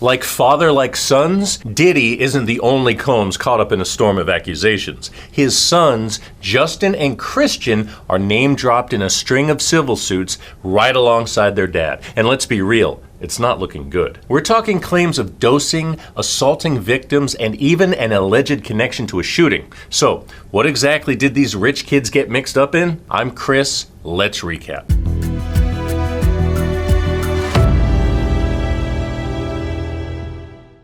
Like father, like sons, Diddy isn't the only Combs caught up in a storm of accusations. His sons, Justin and Christian, are name-dropped in a string of civil suits right alongside their dad. And let's be real, it's not looking good. We're talking claims of dosing, assaulting victims, and even an alleged connection to a shooting. So, what exactly did these rich kids get mixed up in? I'm Chris. Let's recap.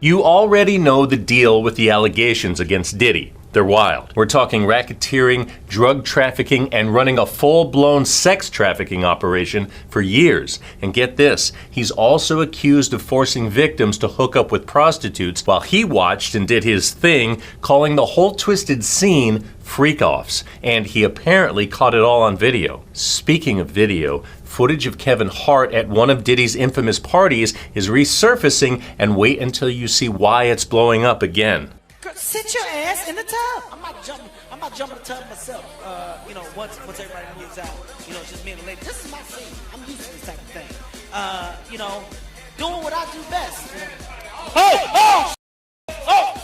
You already know the deal with the allegations against Diddy. They're wild. We're talking racketeering, drug trafficking, and running a full-blown sex trafficking operation for years. And get this, he's also accused of forcing victims to hook up with prostitutes while he watched and did his thing, calling the whole twisted scene freak-offs. And he apparently caught it all on video. Speaking of video, footage of Kevin Hart at one of Diddy's infamous parties is resurfacing, and wait until you see why it's blowing up again. Girl, sit your ass in the tub. I'm not jumping the tub myself. Once everybody moves out, it's just me and the lady. This is my scene. I'm used to this type of thing. Doing what I do best.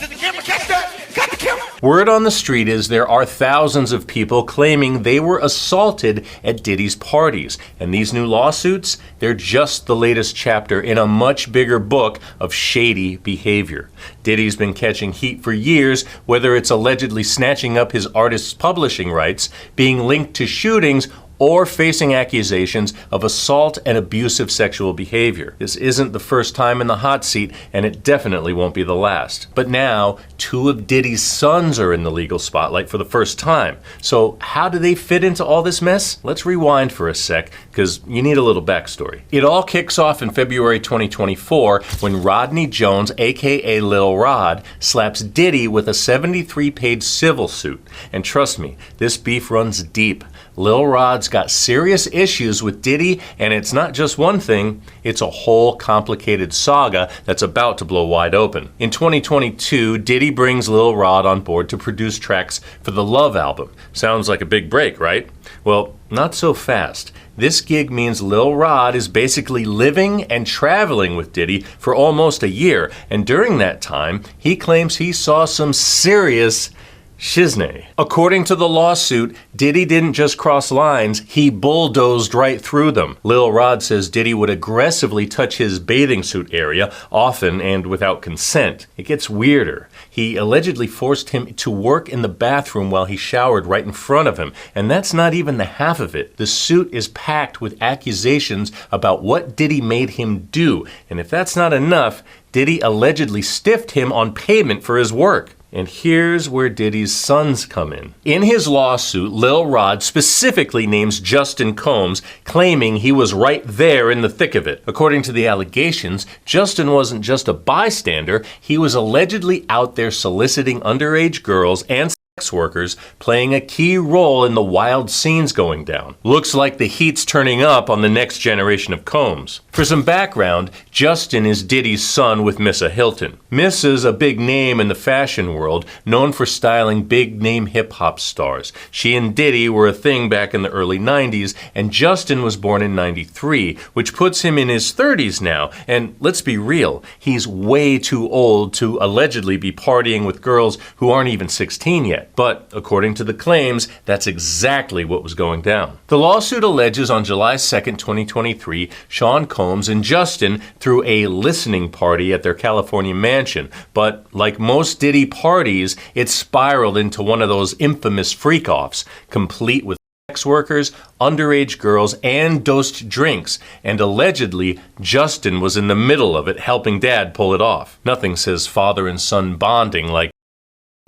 Did the camera catch that? Got the camera. Word on the street is there are thousands of people claiming they were assaulted at Diddy's parties. And these new lawsuits, they're just the latest chapter in a much bigger book of shady behavior. Diddy's been catching heat for years, whether it's allegedly snatching up his artist's publishing rights, being linked to shootings, or facing accusations of assault and abusive sexual behavior. This isn't the first time in the hot seat, and it definitely won't be the last. But now, two of Diddy's sons are in the legal spotlight for the first time. So how do they fit into all this mess? Let's rewind for a sec, because you need a little backstory. It all kicks off in February 2024 when Rodney Jones, aka Lil Rod, slaps Diddy with a 73-page civil suit. And trust me, this beef runs deep. Lil Rod's got serious issues with Diddy, and it's not just one thing, it's a whole complicated saga that's about to blow wide open. In 2022, Diddy brings Lil Rod on board to produce tracks for the Love album. Sounds like a big break, right? Well, not so fast. This gig means Lil Rod is basically living and traveling with Diddy for almost a year, and during that time, he claims he saw some serious shiznay. According to the lawsuit, Diddy didn't just cross lines, he bulldozed right through them. Lil Rod says Diddy would aggressively touch his bathing suit area, often and without consent. It gets weirder. He allegedly forced him to work in the bathroom while he showered right in front of him, and that's not even the half of it. The suit is packed with accusations about what Diddy made him do, and if that's not enough, Diddy allegedly stiffed him on payment for his work. And here's where Diddy's sons come in. In his lawsuit, Lil Rod specifically names Justin Combs, claiming he was right there in the thick of it. According to the allegations, Justin wasn't just a bystander, he was allegedly out there soliciting underage girls and sex workers, playing a key role in the wild scenes going down. Looks like the heat's turning up on the next generation of Combs. For some background, Justin is Diddy's son with Missa Hilton. Missa's a big name in the fashion world, known for styling big-name hip-hop stars. She and Diddy were a thing back in the early 90s, and Justin was born in 93, which puts him in his 30s now. And let's be real, he's way too old to allegedly be partying with girls who aren't even 16 yet. But according to the claims, that's exactly what was going down. The lawsuit alleges on July 2nd, 2023, Sean Combs and Justin threw a listening party at their California mansion. But like most Diddy parties, it spiraled into one of those infamous freak-offs, complete with sex workers, underage girls, and dosed drinks. And allegedly, Justin was in the middle of it, helping Dad pull it off. Nothing says father and son bonding like.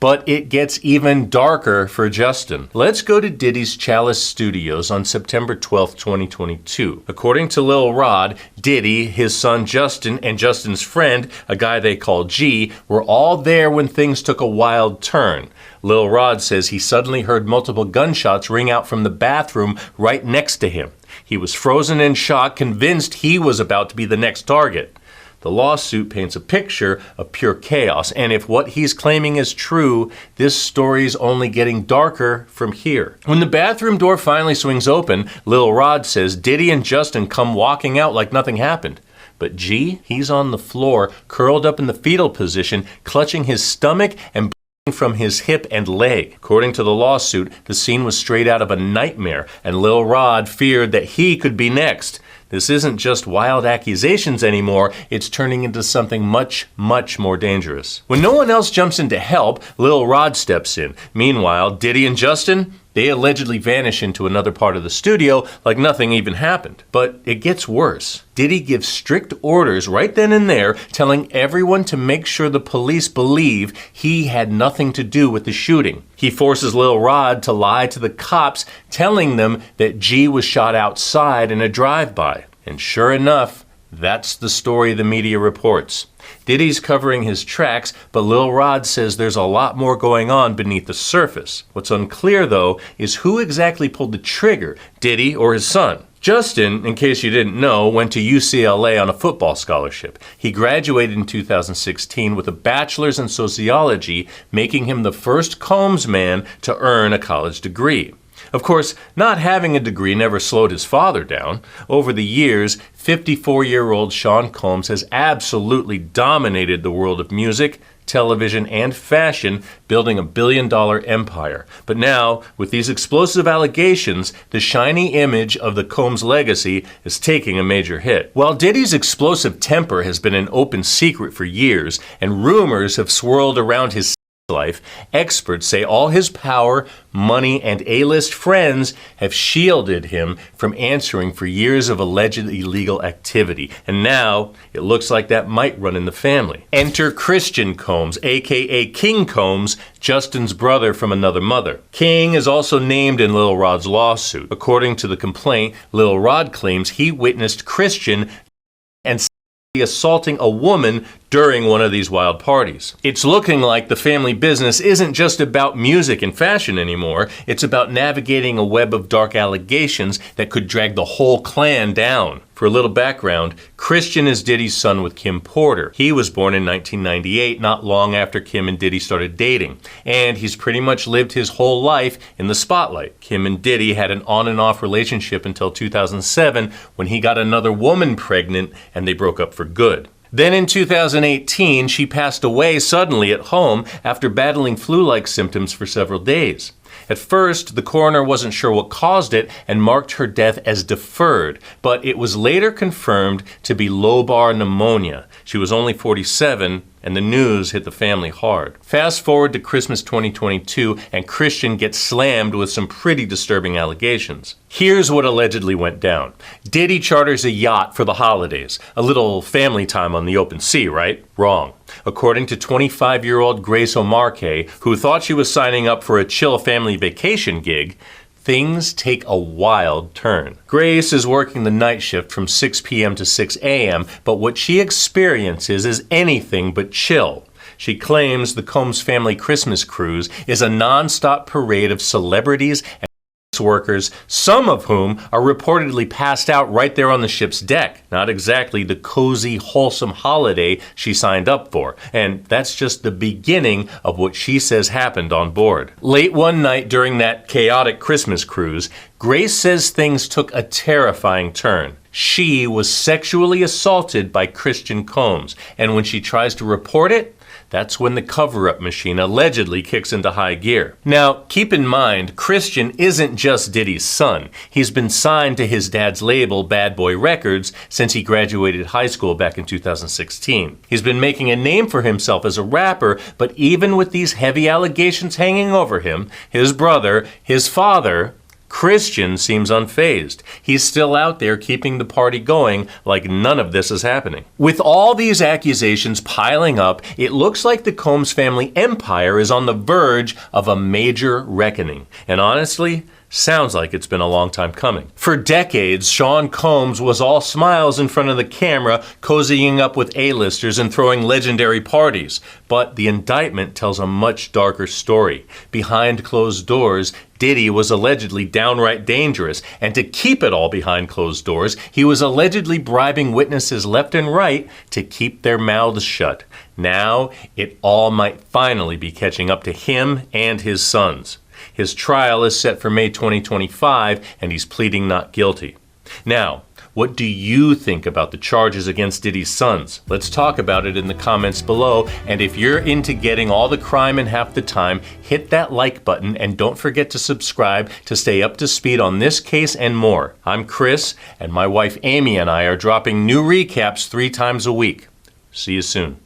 But it gets even darker for Justin. Let's go to Diddy's Chalice Studios on September 12th, 2022. According to Lil Rod, Diddy, his son Justin, and Justin's friend, a guy they call G, were all there when things took a wild turn. Lil Rod says he suddenly heard multiple gunshots ring out from the bathroom right next to him. He was frozen in shock, convinced he was about to be the next target. The lawsuit paints a picture of pure chaos, and if what he's claiming is true, this story's only getting darker from here. When the bathroom door finally swings open, Lil Rod says Diddy and Justin come walking out like nothing happened. But G, he's on the floor, curled up in the fetal position, clutching his stomach and bleeding from his hip and leg. According to the lawsuit, the scene was straight out of a nightmare, and Lil Rod feared that he could be next. This isn't just wild accusations anymore, it's turning into something much, much more dangerous. When no one else jumps in to help, Lil Rod steps in. Meanwhile, Diddy and Justin, they allegedly vanish into another part of the studio like nothing even happened. But it gets worse. Diddy gives strict orders right then and there, telling everyone to make sure the police believe he had nothing to do with the shooting. He forces Lil Rod to lie to the cops, telling them that G was shot outside in a drive-by. And sure enough, that's the story the media reports. Diddy's covering his tracks, but Lil Rod says there's a lot more going on beneath the surface. What's unclear, though, is who exactly pulled the trigger, Diddy or his son. Justin, in case you didn't know, went to UCLA on a football scholarship. He graduated in 2016 with a bachelor's in sociology, making him the first Combs man to earn a college degree. Of course, not having a degree never slowed his father down. Over the years, 54-year-old Sean Combs has absolutely dominated the world of music, television, and fashion, building a billion-dollar empire. But now, with these explosive allegations, the shiny image of the Combs legacy is taking a major hit. While Diddy's explosive temper has been an open secret for years, and rumors have swirled around his life, experts say all his power, money, and A-list friends have shielded him from answering for years of alleged illegal activity. And now, it looks like that might run in the family. Enter Christian Combs, aka King Combs, Justin's brother from another mother. King is also named in Lil Rod's lawsuit. According to the complaint, Lil Rod claims he witnessed Christian and assaulting a woman during one of these wild parties. It's looking like the family business isn't just about music and fashion anymore. It's about navigating a web of dark allegations that could drag the whole clan down. For a little background, Christian is Diddy's son with Kim Porter. He was born in 1998, not long after Kim and Diddy started dating. And he's pretty much lived his whole life in the spotlight. Kim and Diddy had an on and off relationship until 2007 when he got another woman pregnant and they broke up for good. Then in 2018, she passed away suddenly at home after battling flu-like symptoms for several days. At first, the coroner wasn't sure what caused it and marked her death as deferred, but it was later confirmed to be lobar pneumonia. She was only 47, and the news hit the family hard. Fast forward to Christmas 2022, and Christian gets slammed with some pretty disturbing allegations. Here's what allegedly went down. Diddy charters a yacht for the holidays. A little family time on the open sea, right? Wrong. According to 25-year-old Grace Omarque, who thought she was signing up for a chill family vacation gig, things take a wild turn. Grace is working the night shift from 6 p.m. to 6 a.m., but what she experiences is anything but chill. She claims the Combs family Christmas cruise is a non-stop parade of celebrities and workers, some of whom are reportedly passed out right there on the ship's deck. Not exactly the cozy, wholesome holiday she signed up for. And that's just the beginning of what she says happened on board. Late one night during that chaotic Christmas cruise, Grace says things took a terrifying turn. She was sexually assaulted by Christian Combs, and when she tries to report it, that's when the cover-up machine allegedly kicks into high gear. Now, keep in mind, Christian isn't just Diddy's son. He's been signed to his dad's label, Bad Boy Records, since he graduated high school back in 2016. He's been making a name for himself as a rapper, but even with these heavy allegations hanging over him, his brother, his father, Christian seems unfazed. He's still out there keeping the party going like none of this is happening. With all these accusations piling up, it looks like the Combs family empire is on the verge of a major reckoning. And honestly, sounds like it's been a long time coming. For decades, Sean Combs was all smiles in front of the camera, cozying up with A-listers and throwing legendary parties. But the indictment tells a much darker story. Behind closed doors, Diddy was allegedly downright dangerous, and to keep it all behind closed doors, he was allegedly bribing witnesses left and right to keep their mouths shut. Now, it all might finally be catching up to him and his sons. His trial is set for May 2025, and he's pleading not guilty. Now, What do you think about the charges against Diddy's sons? Let's talk about it in the comments below. And if you're into getting all the crime in half the time, hit that like button and don't forget to subscribe to stay up to speed on this case and more. I'm Chris, and my wife Amy and I are dropping new recaps 3 times a week. See you soon.